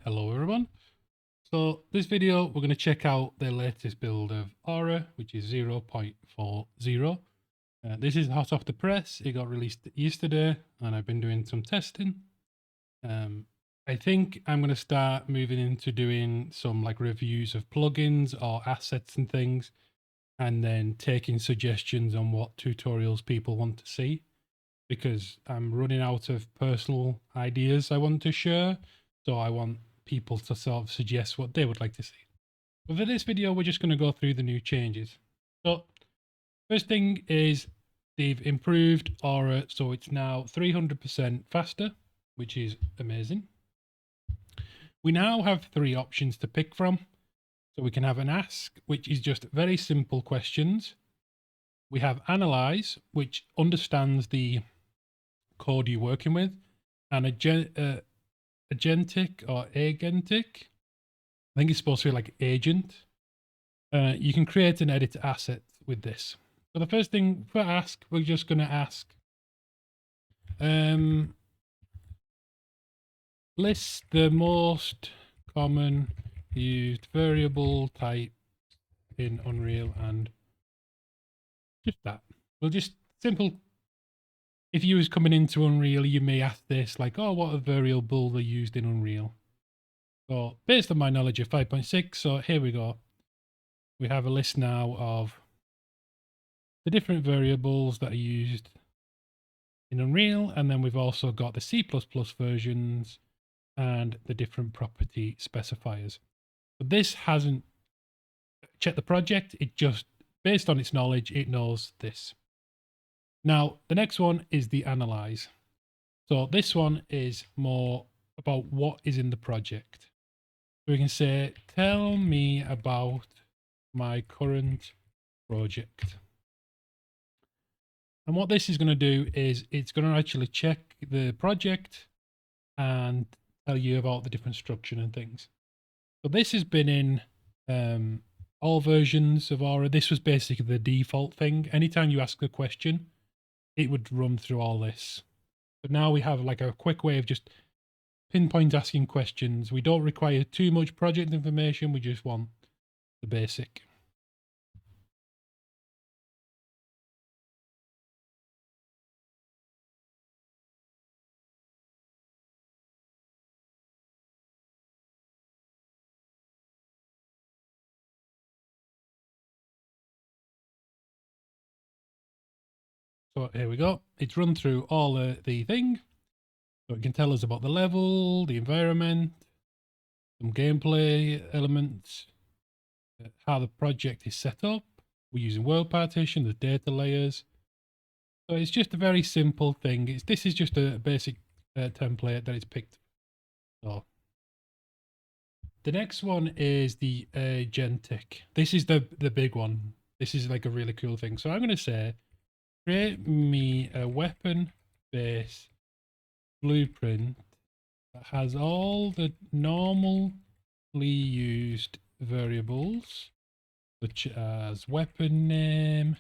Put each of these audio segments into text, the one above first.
Hello everyone. So this video we're going to check out the latest build of Aura, which is 0.40. This is hot off the press. It got released yesterday and I've been doing some testing. I think I'm going to start moving into doing some like reviews of plugins or assets and things, and then taking suggestions on what tutorials people want to see, because I'm running out of personal ideas I want to share. So I want people to sort of suggest what they would like to see. But for this video, we're just going to go through the new changes. So first thing is they've improved Aura, so it's now 300% faster, which is amazing. We now have 3 options to pick from. So we can have an ask, which is just very simple questions. We have analyze, which understands the code you're working with, and agentic or agentic. I think it's supposed to be like agent. You can create and edit assets with this. So the first thing for ask, we're just going to ask, list the most common used variable type in Unreal, and just that. We'll just simple. If you was coming into Unreal, you may ask this, like, oh, what are variables are used in Unreal? So based on my knowledge of 5.6, so here we go. We have a list now of the different variables that are used in Unreal, and then we've also got the C++ versions and the different property specifiers. But this hasn't checked the project, it just, based on its knowledge, it knows this. Now, the next one is the analyze. So this one is more about what is in the project. So we can say, tell me about my current project. And what this is going to do is it's going to actually check the project and tell you about the different structure and things. So this has been in all versions of Aura. This was basically the default thing. Anytime you ask a question, it would run through all this. But now we have like a quick way of just pinpoint asking questions. We don't require too much project information. We just want the basic. So here we go. It's run through all the thing. So it can tell us about the level, the environment, some gameplay elements, how the project is set up. We're using world partition, the data layers. So it's just a very simple thing. This is just a basic template that it's picked. So the next one is the Genic. This is the big one. This is like a really cool thing. So I'm going to say, create me a weapon base blueprint that has all the normally used variables, such as weapon name,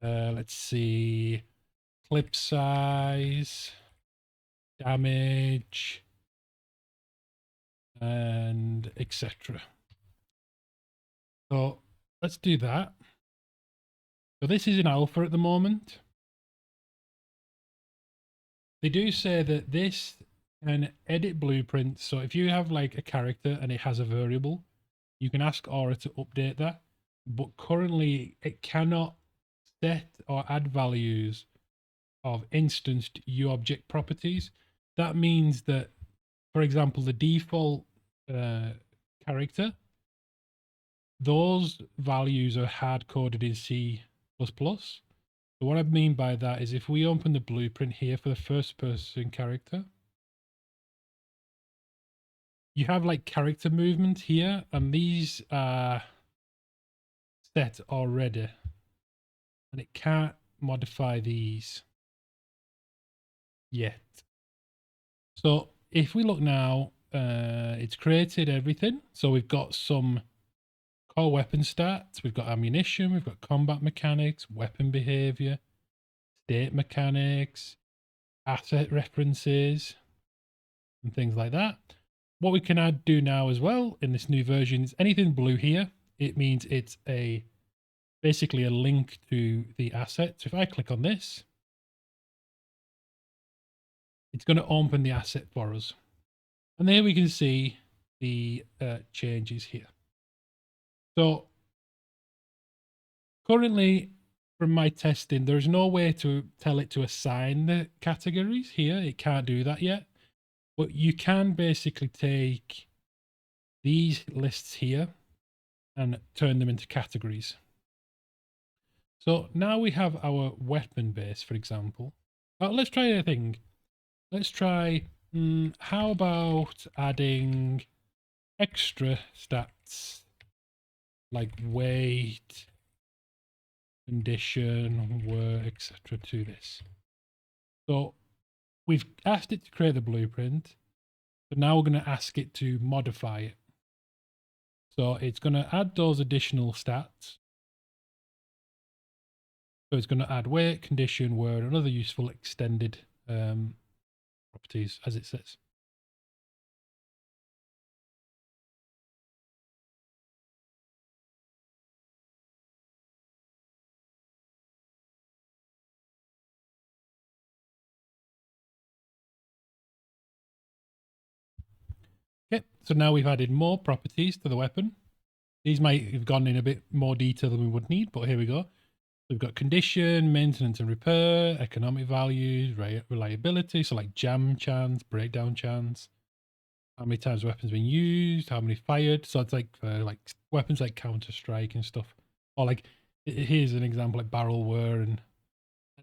let's see, clip size, damage, and etc. So let's do that. So this is in alpha at the moment. They do say that this can edit blueprints. So if you have like a character and it has a variable, you can ask Aura to update that. But currently it cannot set or add values of instanced UObject properties. That means that, for example, the default character, those values are hard coded in C++. So what I mean by that is if we open the blueprint here for the first person character, you have like character movement here, and these are set already, and it can't modify these yet. So if we look now, it's created everything. So we've got some core weapon stats, we've got ammunition, we've got combat mechanics, weapon behavior, state mechanics, asset references, and things like that. what we can do now as well in this new version is anything blue here, it means it's basically a link to the asset. So if I click on this, it's going to open the asset for us. And there we can see the changes here. So currently, from my testing, there's no way to tell it to assign the categories here. It can't do that yet. But you can basically take these lists here and turn them into categories. So now we have our weapon base, for example. Let's try a thing. Let's try, how about adding extra stats like weight, condition, work, etc. to this. So we've asked it to create the blueprint, but now we're going to ask it to modify it. So it's going to add those additional stats. So it's going to add weight, condition, word, and other useful extended properties, as it says. Okay, so now we've added more properties to the weapon. These might have gone in a bit more detail than we would need, but here we go. We've got condition, maintenance and repair, economic values, reliability, so like jam chance, breakdown chance, how many times weapons been used, how many fired. So it's like for like weapons like Counter-Strike and stuff. Or like, here's an example like barrel wear, and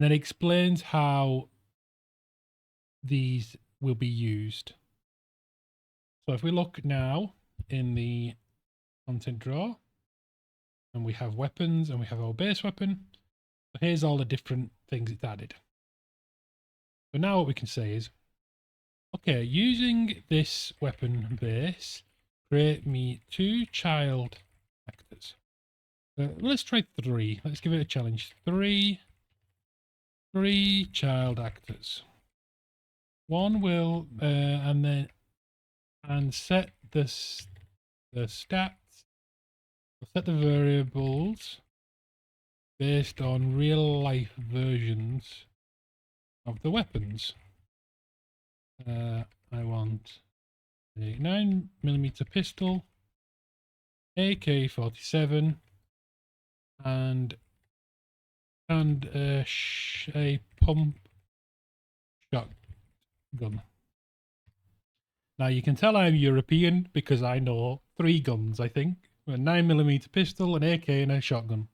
then it explains how these will be used. So if we look now in the content drawer, and we have weapons and we have our base weapon. So here's all the different things it's added. So now what we can say is, okay, using this weapon base, create me 2 child actors. Let's try 3. Let's give it a challenge. 3 child actors. One will, and set the stats. Set the variables based on real life versions of the weapons. I want a 9mm pistol, AK-47, and a pump shotgun. Now you can tell I'm European because I know 3 guns, I think. A 9mm pistol, an AK, and a shotgun.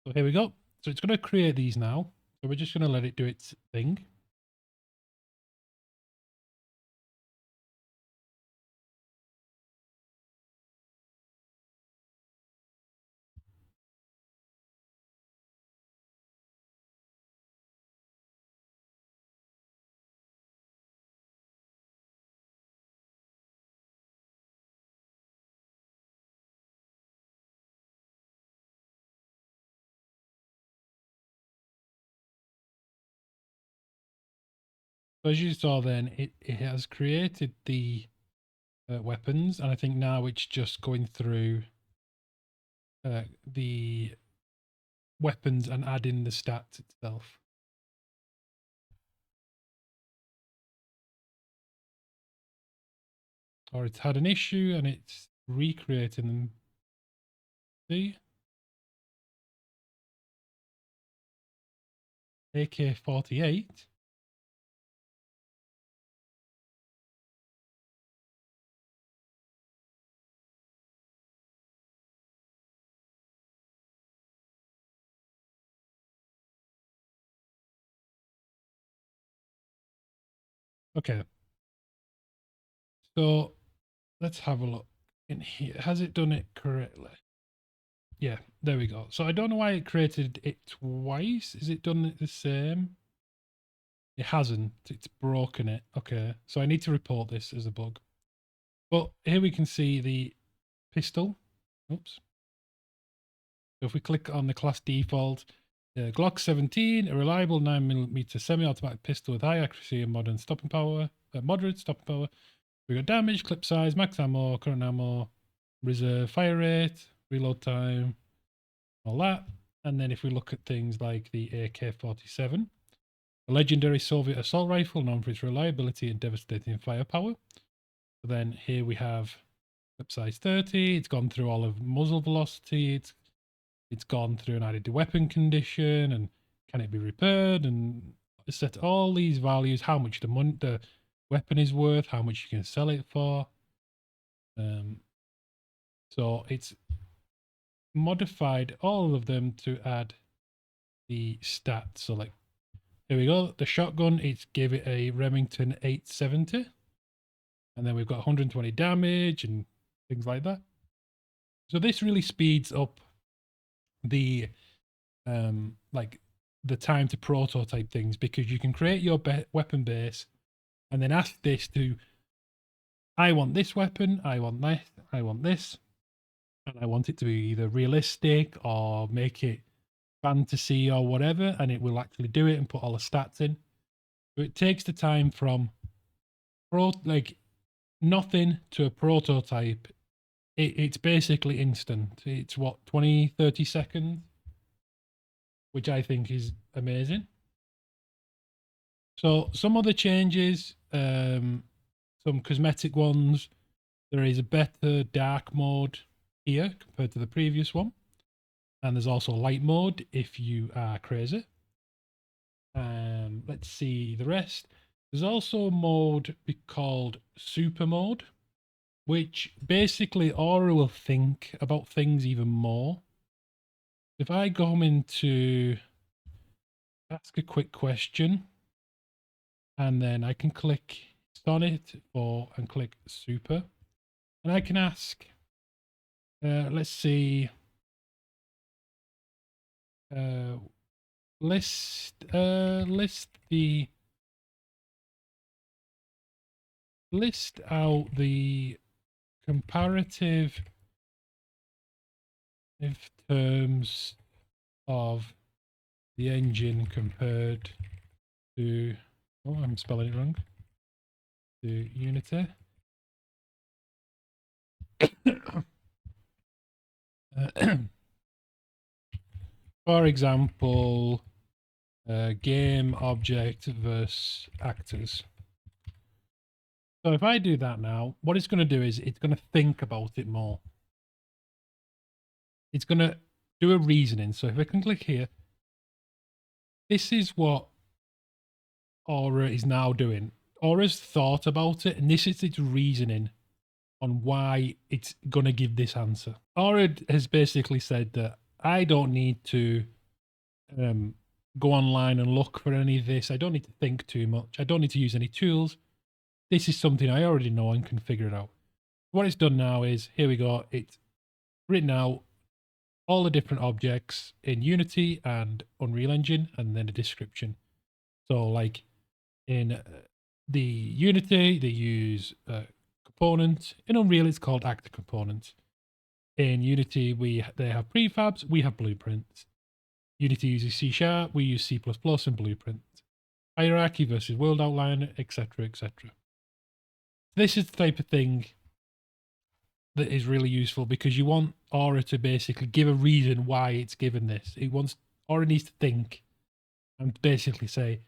So here we go. So it's going to create these now. So we're just going to let it do its thing. So as you saw then, it has created the weapons, and I think now it's just going through the weapons and adding the stats itself. Or it's had an issue and it's recreating them. See? AK-48. Okay. So let's have a look in here. Has it done it correctly? Yeah, there we go. So I don't know why it created it twice. Is it done it the same? It hasn't. It's broken it. Okay. So I need to report this as a bug. But here we can see the pistol. Oops. So if we click on the class default, Glock 17, a reliable 9mm semi-automatic pistol with high accuracy and moderate stopping power. We got damage, clip size, max ammo, current ammo, reserve, fire rate, reload time, all that. And then if we look at things like the AK-47, a legendary Soviet assault rifle known for its reliability and devastating firepower. So then here we have clip size 30. It's gone through all of muzzle velocity. It's gone through an added weapon condition and can it be repaired, and set all these values, how much the weapon is worth, how much you can sell it for. So it's modified all of them to add the stats. So like, here we go. The shotgun, it's gave it a Remington 870. And then we've got 120 damage and things like that. So this really speeds up the like the time to prototype things, because you can create your weapon base and then ask this to, I want this weapon, I want this, I want this, and I want it to be either realistic or make it fantasy or whatever, and it will actually do it and put all the stats in. So it takes the time from like nothing to a prototype. It's basically instant. It's what, 20-30 seconds, which I think is amazing. So some other changes, some cosmetic ones. There is a better dark mode here compared to the previous one. And there's also light mode if you are crazy. Let's see the rest. There's also a mode called super mode, which basically Aura will think about things even more. If I go into ask a quick question, and then I can click on it and click super, and I can ask, let's see, list out the comparative terms of the engine compared to, oh, I'm spelling it wrong, to Unity. For example, game object versus actors. So if I do that now, what it's going to do is it's going to think about it more. It's going to do a reasoning. So if I can click here, this is what Aura is now doing. Aura's thought about it, and this is its reasoning on why it's going to give this answer. Aura has basically said that I don't need to go online and look for any of this. I don't need to think too much. I don't need to use any tools. This is something I already know and can figure it out. What it's done now is, here we go, it's written out all the different objects in Unity and Unreal Engine, and then a description. So like in the Unity, they use component. In Unreal, it's called actor component. In Unity, they have prefabs, we have blueprints. Unity uses C#, we use C++ and blueprint. Hierarchy versus world outline, etc., etc. This is the type of thing that is really useful, because you want Aura to basically give a reason why it's given this. Aura needs to think and basically say,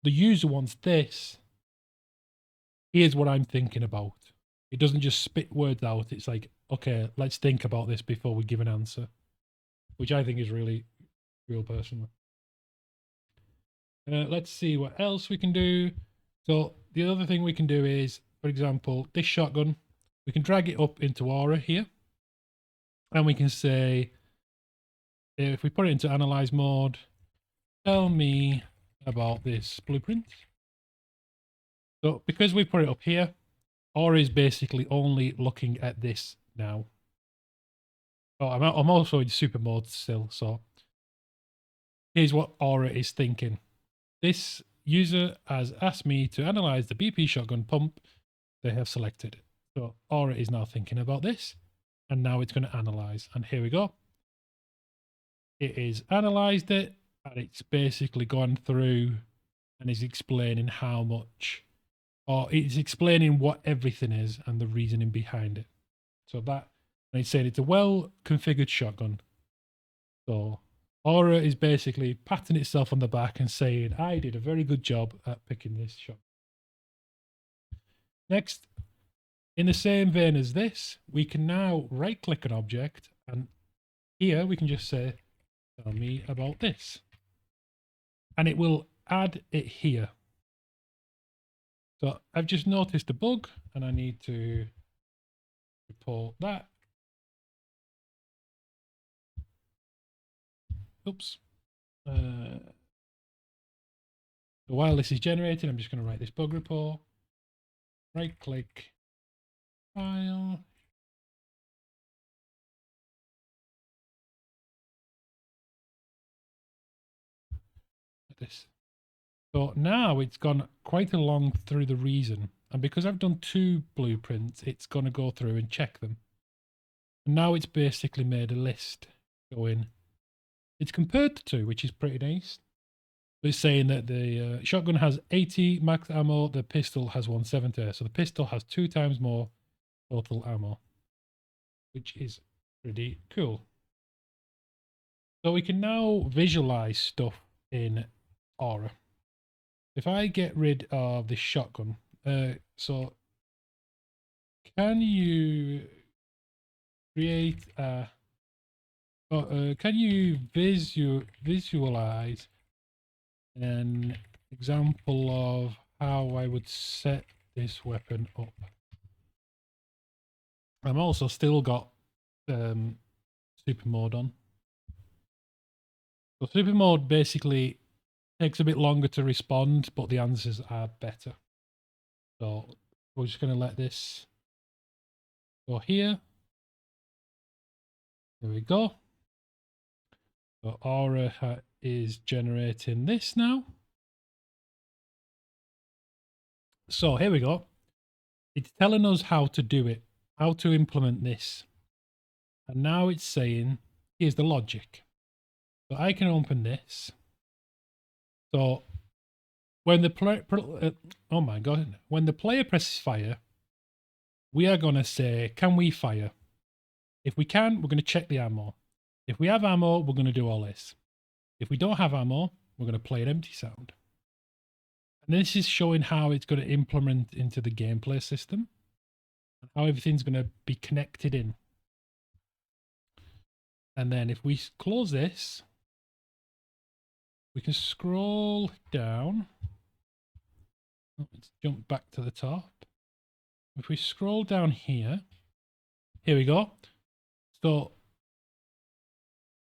the user wants this. Here's what I'm thinking about. It doesn't just spit words out. It's like, okay, let's think about this before we give an answer, which I think is really real personally. Let's see what else we can do. So the other thing we can do is, for example, this shotgun, we can drag it up into Aura here. And we can say, if we put it into analyze mode, tell me about this blueprint. So because we put it up here, Aura is basically only looking at this now. Oh, I'm also in super mode still. So here's what Aura is thinking. This user has asked me to analyze the BP shotgun pump they have selected. So Aura is now thinking about this, and now it's going to analyze. And here we go. It is analyzed it, and it's basically gone through and is explaining how much or it's explaining what everything is and the reasoning behind it. So that, and it's saying it's a well configured shotgun. So Aura is basically patting itself on the back and saying, I did a very good job at picking this shot. Next, in the same vein as this, we can now right click an object, and here we can just say, tell me about this. And it will add it here. So I've just noticed a bug and I need to report that. Oops. So while this is generating, I'm just going to write this bug report. Right click, file. Like this. So now it's gone quite along through the reason. And because I've done 2 blueprints, it's going to go through and check them. And now it's basically made a list going. It's compared to 2, which is pretty nice. It's saying that the shotgun has 80 max ammo, the pistol has 170. So the pistol has 2 times more total ammo, which is pretty cool. So we can now visualize stuff in Aura. If I get rid of the shotgun, so can you create a, can you visualize an example of how I would set this weapon up? I'm also still got super mode on. So super mode basically takes a bit longer to respond, but the answers are better. So we're just going to let this go here. There we go. So Aura is generating this now. So here we go. It's telling us how to do it, how to implement this. And now it's saying, here's the logic. So I can open this. So when the player, oh my God, when the player presses fire, we are going to say, can we fire? If we can, we're going to check the ammo. If we have ammo, we're going to do all this. If we don't have ammo, we're going to play an empty sound. And this is showing how it's going to implement into the gameplay system, and how everything's going to be connected in. And then if we close this, we can scroll down. Let's jump back to the top. If we scroll down here, here we go. So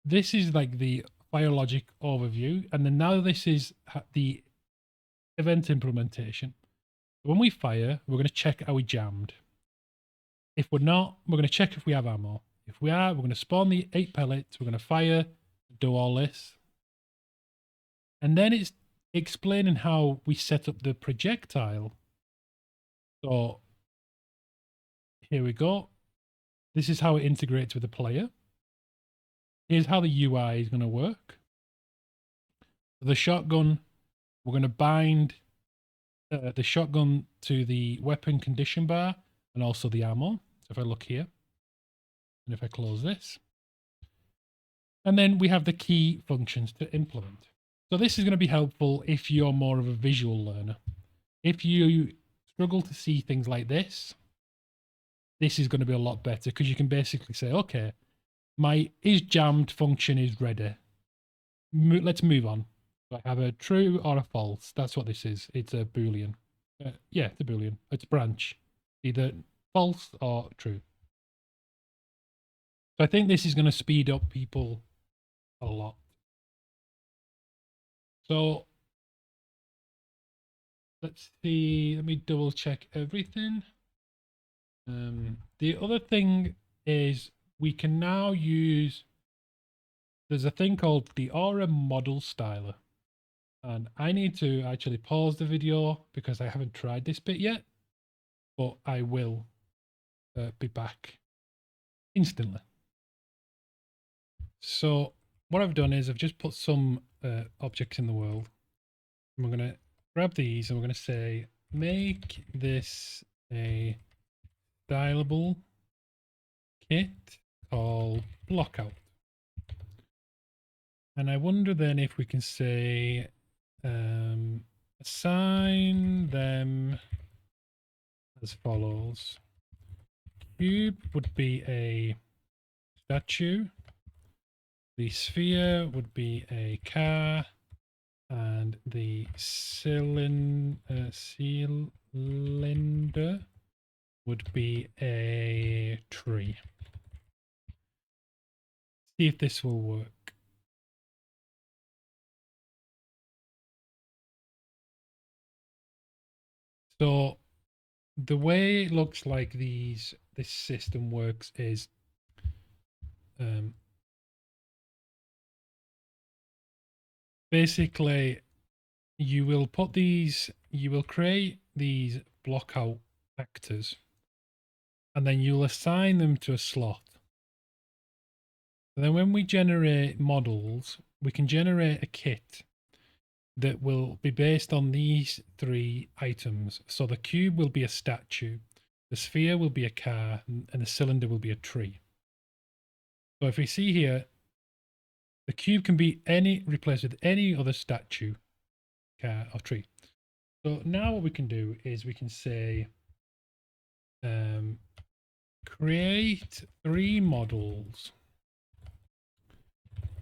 this is like the fire logic overview. And then now this is the event implementation. When we fire, we're going to check are we jammed. If we're not, we're going to check if we have ammo. If we are, we're going to spawn the 8 pellets. We're going to fire, do all this. And then it's explaining how we set up the projectile. So here we go. This is how it integrates with the player. Here's how the UI is going to work. The shotgun, we're going to bind the shotgun to the weapon condition bar and also the ammo. So if I look here, and if I close this, and then we have the key functions to implement. So this is going to be helpful if you're more of a visual learner. If you struggle to see things like this, this is going to be a lot better because you can basically say, okay, my is jammed function is ready. Let's move on. So I have a true or a false. That's what this is. It's a Boolean. Yeah, it's a Boolean. It's a branch. Either false or true. So I think this is going to speed up people a lot. So let's see. Let me double check everything. The other thing is we can now use, there's a thing called the Aura model styler. And I need to actually pause the video because I haven't tried this bit yet, but I will be back instantly. So what I've done is I've just put some objects in the world. And we're going to grab these and we're going to say make this a stylable kit called blockout. And I wonder then if we can say assign them as follows. Cube would be a statue. The sphere would be a car. And the cylinder would be a tree. See if this will work. So the way it looks like this system works is basically you will create these block out actors and then you'll assign them to a slot. And then when we generate models, we can generate a kit that will be based on these three items. So the cube will be a statue, the sphere will be a car, and the cylinder will be a tree. So if we see here, the cube can be replaced with any other statue, car, or tree. So now what we can do is we can say create 3 models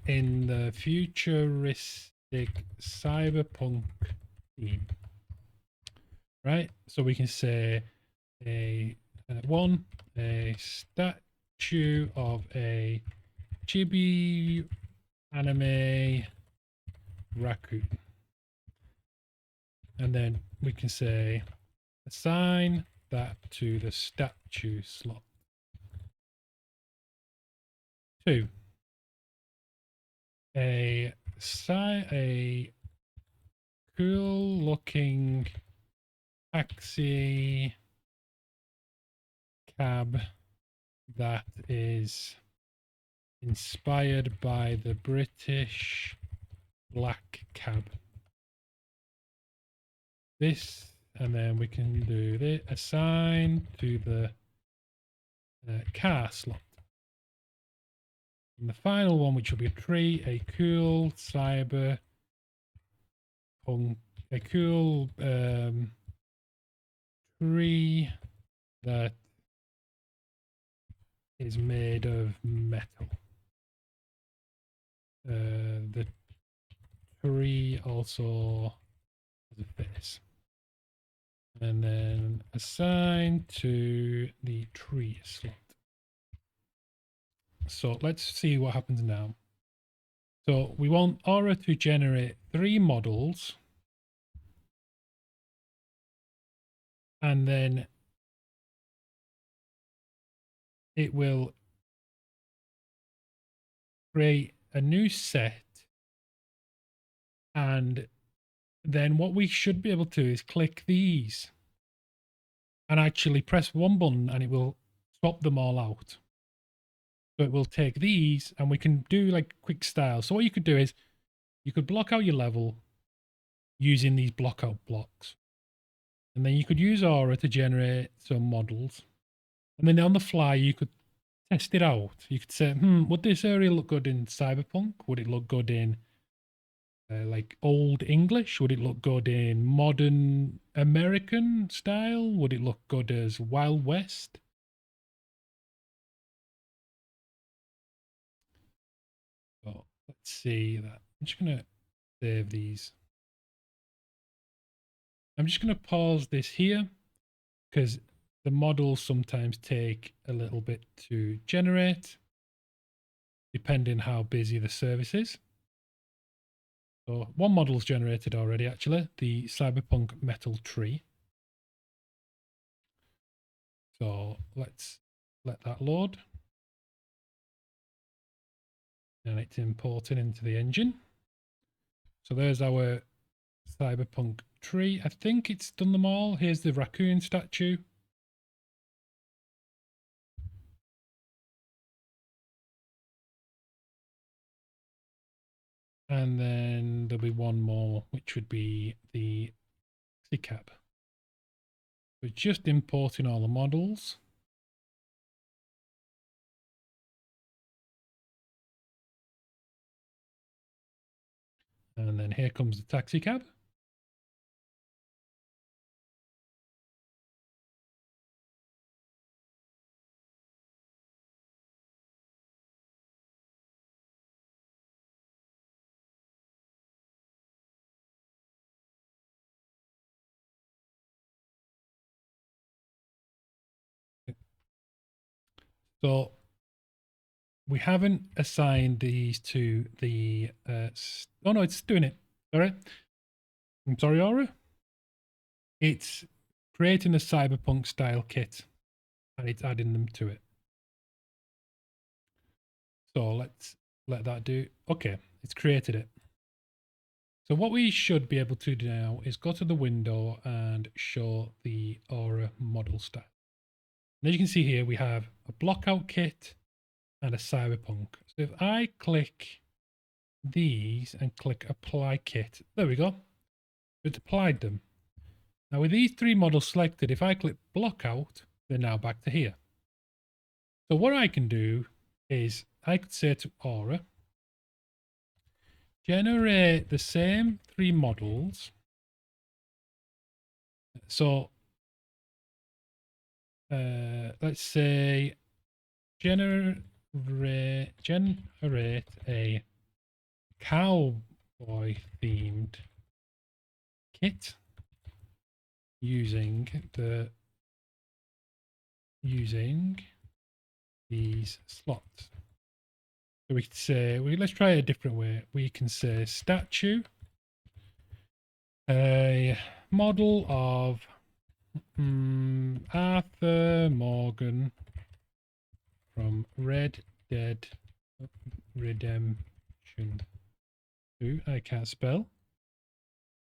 in the futuristic cyberpunk theme. Right? So we can say a statue of a chibi anime raccoon. And then we can say assign that to the statue slot. 2. A cool looking taxi cab that is inspired by the British black cab. This, and then we can do this, assign to the car slot. And the final one, which will be a tree, a cool cyber punk, a cool tree that is made of metal. The tree also has a face. And then assign to the tree slot. So let's see what happens now. So we want Aura to generate 3 models. And then it will create a new set. And then what we should be able to do is click these and actually press one button and it will swap them all out. So it will take these and we can do like quick style. So what you could do is you could block out your level using these block out blocks. And then you could use Aura to generate some models. And then on the fly, you could test it out. You could say, would this area look good in Cyberpunk? Would it look good in like old English? Would it look good in modern American style? Would it look good as Wild West? So let's see that. I'm just going to save these. I'm just going to pause this here because the models sometimes take a little bit to generate depending how busy the service is. So one model's generated already, actually, the Cyberpunk Metal Tree. So let's let that load. And it's importing into the engine. So there's our Cyberpunk tree. I think it's done them all. Here's the raccoon statue. And then there'll be one more, which would be the cab. We're just importing all the models. And then here comes the taxi cab. So we haven't assigned these to the, oh no, it's doing it. All right. I'm sorry, Aura. It's creating a cyberpunk style kit and it's adding them to it. So let's let that do. Okay, it's created it. So what we should be able to do now is go to the window and show the Aura model style. And as you can see here, we have a blockout kit and a cyberpunk. So if I click these and click apply kit, there we go. It's applied them. Now with these three models selected, if I click block out, they're now back to here. So what I can do is I could say to Aura, generate the same three models. So let's say generate a cowboy themed kit using these slots. So we could say, let's try it a different way. We can say statue, a model of Arthur Morgan from Red Dead Redemption 2. I can't spell.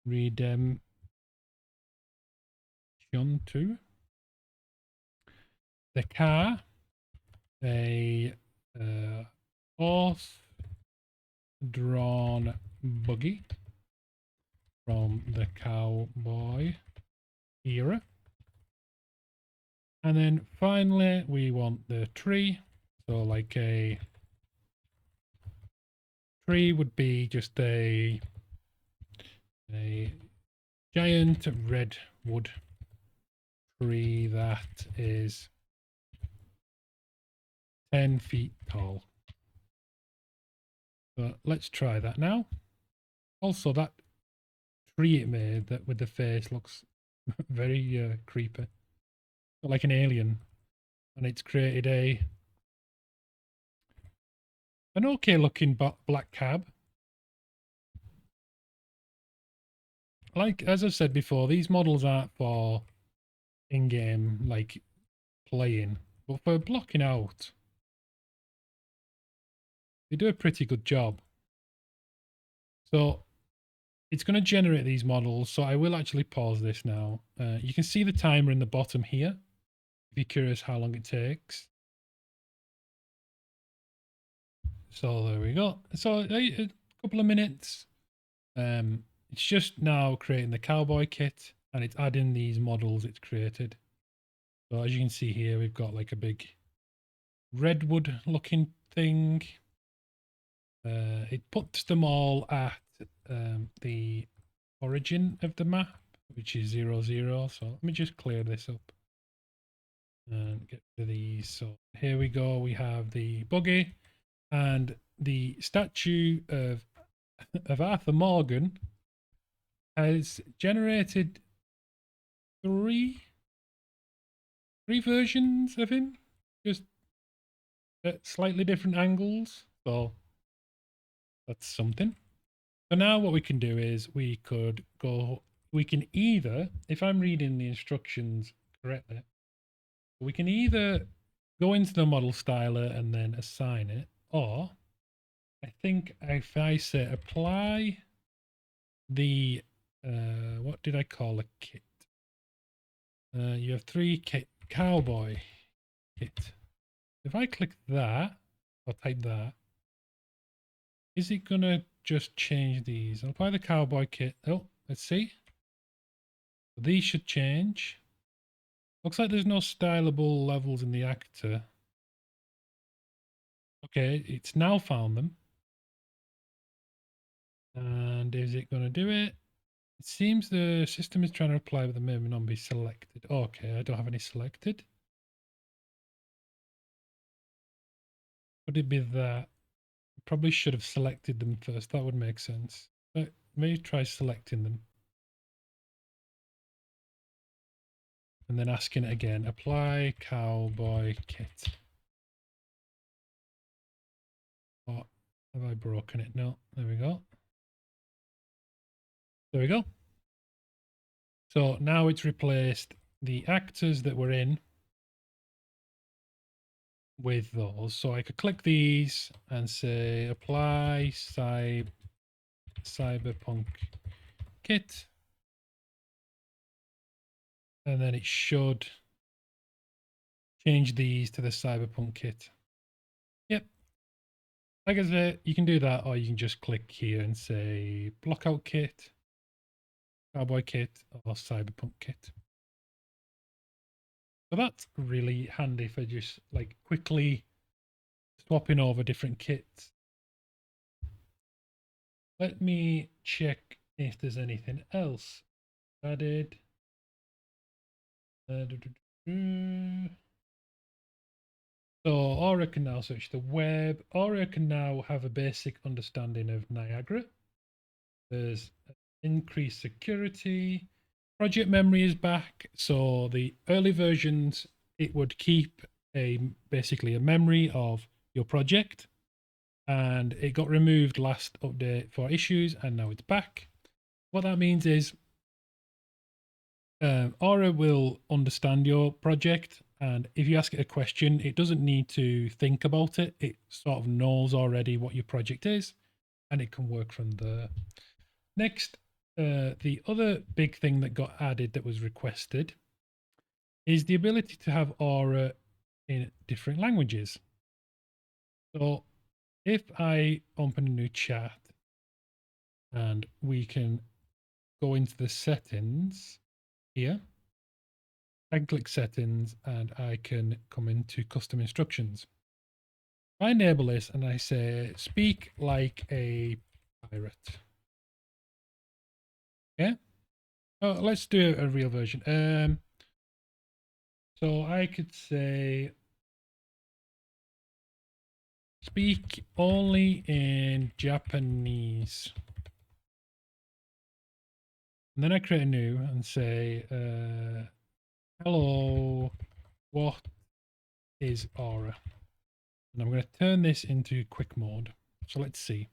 Redemption 2. The car, a horse-drawn buggy from the cowboy era. And then finally, we want the tree. So like a tree would be just a giant redwood tree that is 10 feet tall. So let's try that now. Also, that tree it made that with the face looks very creepy, like an alien, and it's created an okay looking black cab. Like as I've said before, these models aren't for in-game like playing, but for blocking out, they do a pretty good job. So it's going to generate these models. So I will actually pause this now. You can see the timer in the bottom here. If you're curious how long it takes. So there we go. So a couple of minutes. It's just now creating the cowboy kit and it's adding these models it's created. So as you can see here, we've got like a big redwood looking thing. It puts them all at the origin of the map, which is 0, 0. So let me just clear this up and get rid of these. So here we go. We have the buggy and the statue of Arthur Morgan has generated three versions of him, just at slightly different angles. So that's something. So now what we can do is we can either, if I'm reading the instructions correctly, we can either go into the model styler and then assign it, or I think if I say apply the, what did I call a kit? You have 3 cowboy kit. If I click that, or type that, is it going to just change these? I'll apply the cowboy kit. Oh, let's see. These should change. Looks like there's no stylable levels in the actor. Okay, it's now found them. And is it going to do it? It seems the system is trying to apply, but the may not be selected. Okay, I don't have any selected. Would it be that? Probably should have selected them first. That would make sense. But maybe try selecting them. And then asking it again. Apply cowboy kit. Oh, have I broken it? No. There we go. There we go. So now it's replaced the actors that were in with those. So I could click these and say apply cyberpunk kit. And then it should change these to the cyberpunk kit. Yep. Like I said, you can do that, or you can just click here and say blockout kit, cowboy kit, or cyberpunk kit. So that's really handy for just like quickly swapping over different kits. Let me check if there's anything else added. So Aura can now search the web. Aura can now have a basic understanding of Niagara. There's increased security. Project memory is back. So the early versions, it would keep basically a memory of your project, and it got removed last update for issues, and now it's back. What that means is Aura will understand your project, and if you ask it a question, it doesn't need to think about it. It sort of knows already what your project is, and it can work from there. Next, the other big thing that got added that was requested is the ability to have Aura in different languages. So if I open a new chat and we can go into the settings here, I can click settings and I can come into custom instructions. I enable this and I say speak like a pirate. Yeah. Oh, let's do a real version. So I could say speak only in Japanese. And then I create a new and say, hello, what is Aura? And I'm going to turn this into quick mode. So let's see.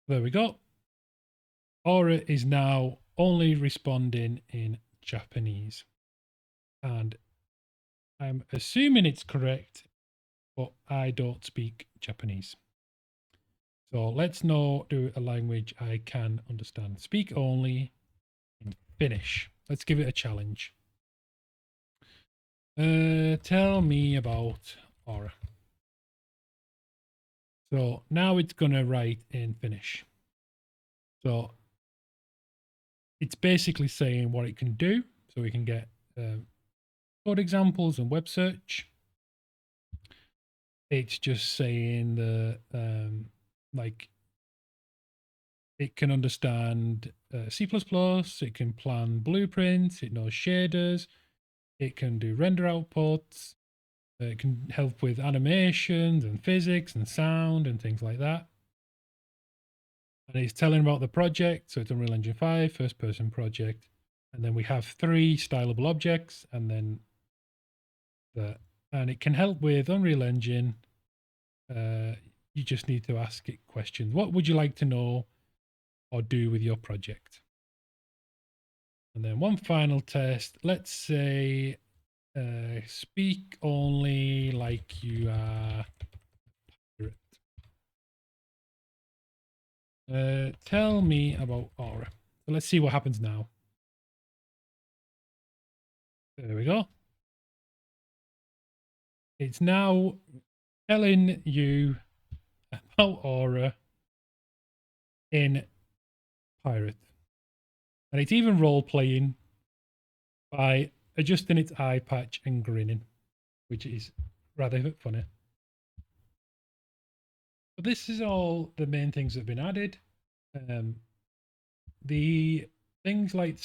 There we go. Aura is now only responding in Japanese. And I'm assuming it's correct, but I don't speak Japanese. So let's now do a language I can understand. Speak only in Finnish. Let's give it a challenge. Tell me about Aura. So now it's going to write in Finnish. So it's basically saying what it can do. So we can get code examples and web search. It's just saying the like it can understand C++, it can plan blueprints, it knows shaders, it can do render outputs, it can help with animations and physics and sound and things like that. And it's telling about the project. So it's Unreal Engine 5, first person project. And then we have 3 stylable objects and then and it can help with Unreal Engine. You just need to ask it questions. What would you like to know or do with your project? And then one final test. Let's say speak only like you are pirate. Tell me about Aura. So let's see what happens now. There we go. It's now telling you about Aura in pirate. And it's even role playing by adjusting its eye patch and grinning, which is rather funny. But this is all the main things that have been added. The things like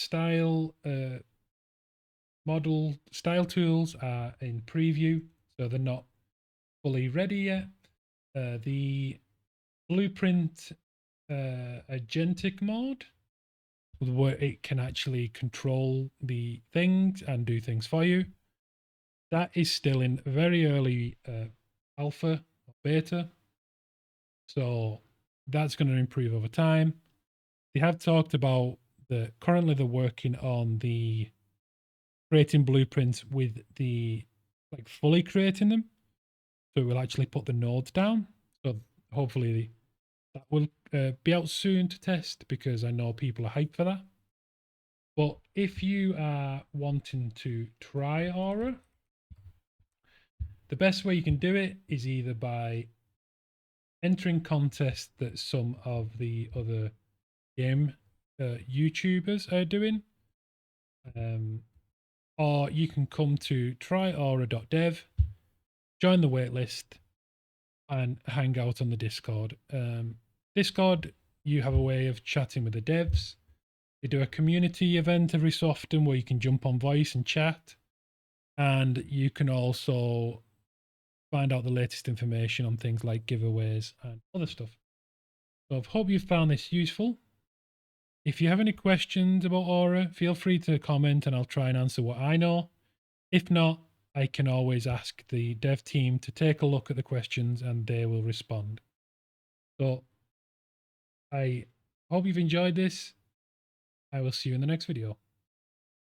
model style tools are in preview, so they're not fully ready yet. The blueprint Genic mode, where it can actually control the things and do things for you, that is still in very early alpha or beta, so that's going to improve over time. They have talked about currently they're working on the creating blueprints with the like fully creating them, so it will actually put the nodes down. So hopefully that will be out soon to test, because I know people are hyped for that. But if you are wanting to try Aura, the best way you can do it is either by entering contests that some of the other game YouTubers are doing, or you can come to tryaura.dev, join the waitlist, and hang out on the Discord. Discord, you have a way of chatting with the devs. They do a community event every so often where you can jump on voice and chat, and you can also find out the latest information on things like giveaways and other stuff. So I hope you found this useful. If you have any questions about Aura, feel free to comment and I'll try and answer what I know. If not, I can always ask the dev team to take a look at the questions and they will respond. So I hope you've enjoyed this. I will see you in the next video.